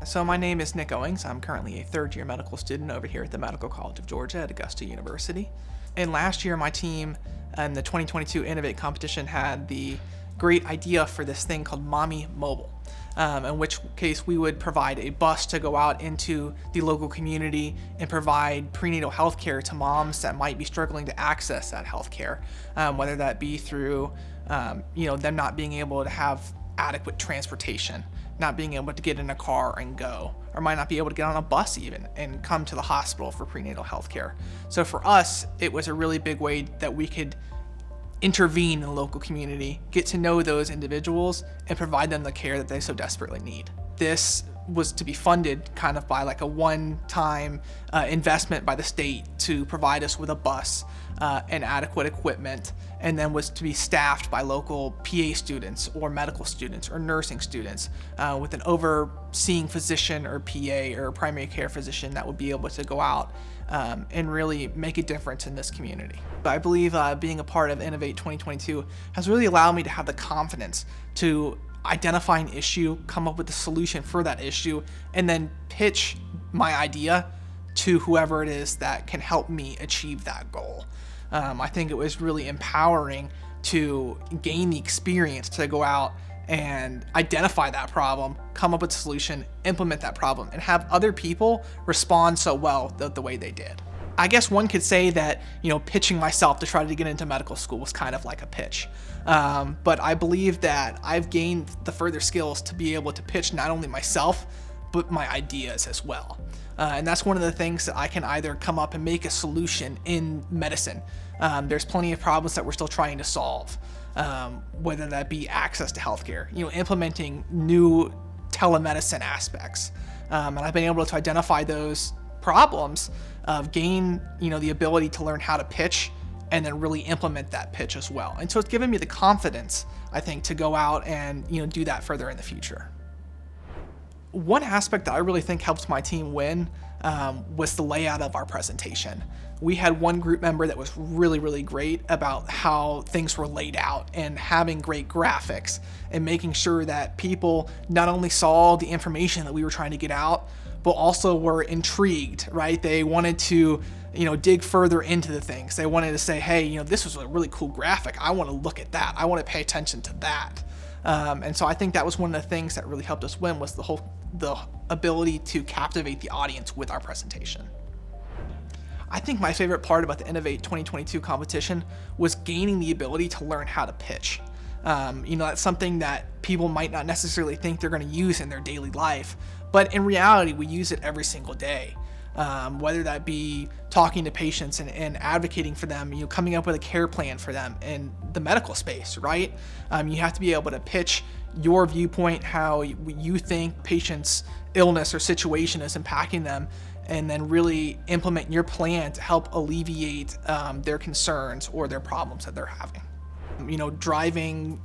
So my name is Nick Owings. I'm currently a third-year medical student over here at the Medical College of Georgia at Augusta University. And last year, my team in the 2022 Innovate competition had the great idea for this thing called Mommy Mobile, in which case we would provide a bus to go out into the local community and provide prenatal health care to moms that might be struggling to access that health care, whether that be through them not being able to have adequate transportation, not being able to get in a car and go, or might not be able to get on a bus even and come to the hospital for prenatal health care. So for us, it was a really big way that we could intervene in the local community, get to know those individuals, and provide them the care that they so desperately need. This was to be funded kind of by like a one-time investment by the state to provide us with a bus and adequate equipment, and then was to be staffed by local PA students or medical students or nursing students with an overseeing physician or PA or primary care physician that would be able to go out and really make a difference in this community. I believe being a part of Innovate 2022 has really allowed me to have the confidence to identify an issue, come up with a solution for that issue, and then pitch my idea to whoever it is that can help me achieve that goal. I think it was really empowering to gain the experience to go out and identify that problem, come up with a solution, implement that problem, and have other people respond so well the way they did. I guess one could say that, pitching myself to try to get into medical school was kind of like a pitch. But I believe that I've gained the further skills to be able to pitch not only myself, but my ideas as well. And that's one of the things that I can either come up and make a solution in medicine. There's plenty of problems that we're still trying to solve, whether that be access to healthcare, implementing new telemedicine aspects. And I've been able to identify those problems, gain the ability to learn how to pitch and then really implement that pitch as well. And so it's given me the confidence, I think, to go out and do that further in the future. One aspect that I really think helped my team win was the layout of our presentation. We had one group member that was really, really great about how things were laid out and having great graphics and making sure that people not only saw the information that we were trying to get out, but also were intrigued, right? They wanted to, dig further into the things. They wanted to say, hey, this was a really cool graphic. I want to look at that. I want to pay attention to that. And so I think that was one of the things that really helped us win, was the ability to captivate the audience with our presentation. I think my favorite part about the Innovate 2022 competition was gaining the ability to learn how to pitch. That's something that people might not necessarily think they're going to use in their daily life, but in reality, we use it every single day. Whether that be talking to patients and advocating for them, coming up with a care plan for them in the medical space, right? You have to be able to pitch your viewpoint, how you think patients' illness or situation is impacting them, and then really implement your plan to help alleviate their concerns or their problems that they're having. Driving,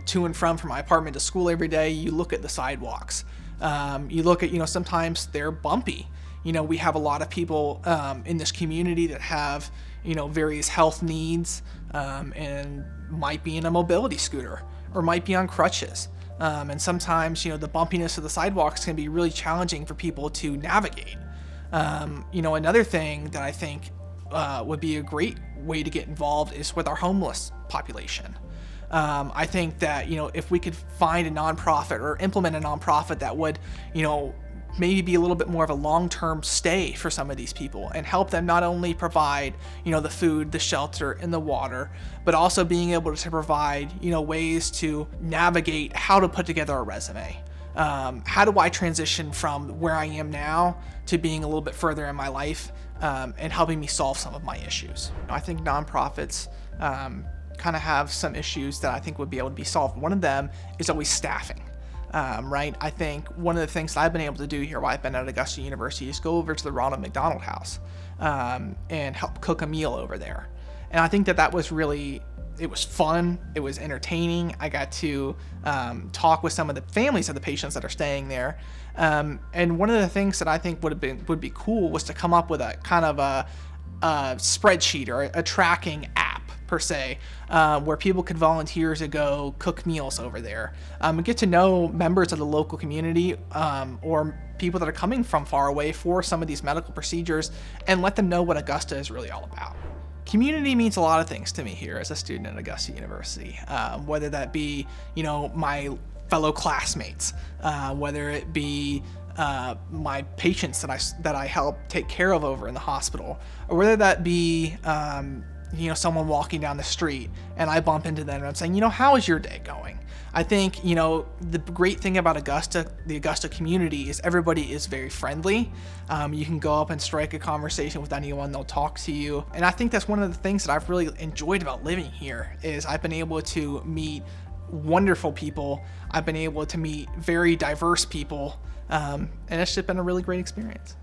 to and from my apartment to school every day, you look at the sidewalks. You look at, sometimes they're bumpy. We have a lot of people in this community that have, various health needs and might be in a mobility scooter or might be on crutches. And sometimes, the bumpiness of the sidewalks can be really challenging for people to navigate. Another thing that I think would be a great way to get involved is with our homeless population. I think that, if we could find a nonprofit or implement a nonprofit that would, maybe be a little bit more of a long-term stay for some of these people and help them not only provide, the food, the shelter, and the water, but also being able to provide, ways to navigate how to put together a resume. How do I transition from where I am now to being a little bit further in my life and helping me solve some of my issues? I think nonprofits kind of have some issues that I think would be able to be solved. One of them is always staffing. Right? I think one of the things that I've been able to do here while I've been at Augusta University is go over to the Ronald McDonald House and help cook a meal over there. And I think that was really, it was fun. It was entertaining. I got to talk with some of the families of the patients that are staying there. And one of the things that I think would be cool was to come up with a kind of a spreadsheet or a tracking app per se, where people could volunteer to go cook meals over there, and get to know members of the local community, or people that are coming from far away for some of these medical procedures, and let them know what Augusta is really all about. Community means a lot of things to me here as a student at Augusta University, whether that be, my fellow classmates, whether it be my patients that I help take care of over in the hospital, or whether that be someone walking down the street and I bump into them and I'm saying, how is your day going? I think, the great thing about Augusta, the Augusta community, is everybody is very friendly. You can go up and strike a conversation with anyone, they'll talk to you. And I think that's one of the things that I've really enjoyed about living here, is I've been able to meet wonderful people. I've been able to meet very diverse people. And it's just been a really great experience.